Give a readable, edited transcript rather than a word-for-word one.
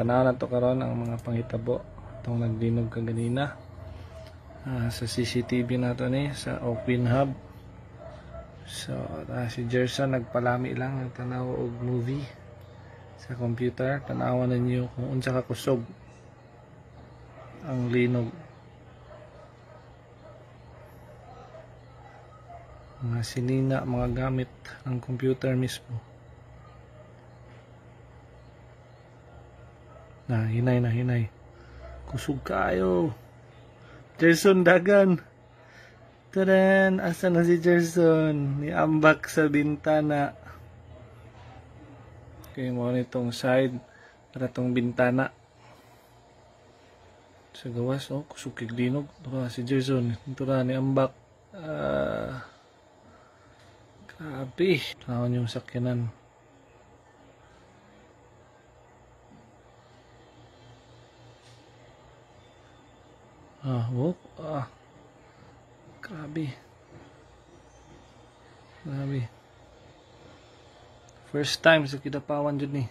tanaw na to karon ang mga panghitabo itong nagdinog kaganina sa CCTV nato ni sa Open Hub. So si Jerson nagpalami lang ng tanaw og movie sa computer. Tanawan ninyo kung unsa ka kusog ang linog. Mga sinina, mga gamit ng computer mismo. Hinay. Kusog kayo. Jerson dagan. Taran, asa na si Jerson? Niambak sa bintana. Okay, mo nitong side para tong bintana. Sa gawas, kusog kig linog. Ito si Jerson. Ito na niambak. Grabe. Tawon yung sakyanan. Grabe. First time sa Kidapawan dyan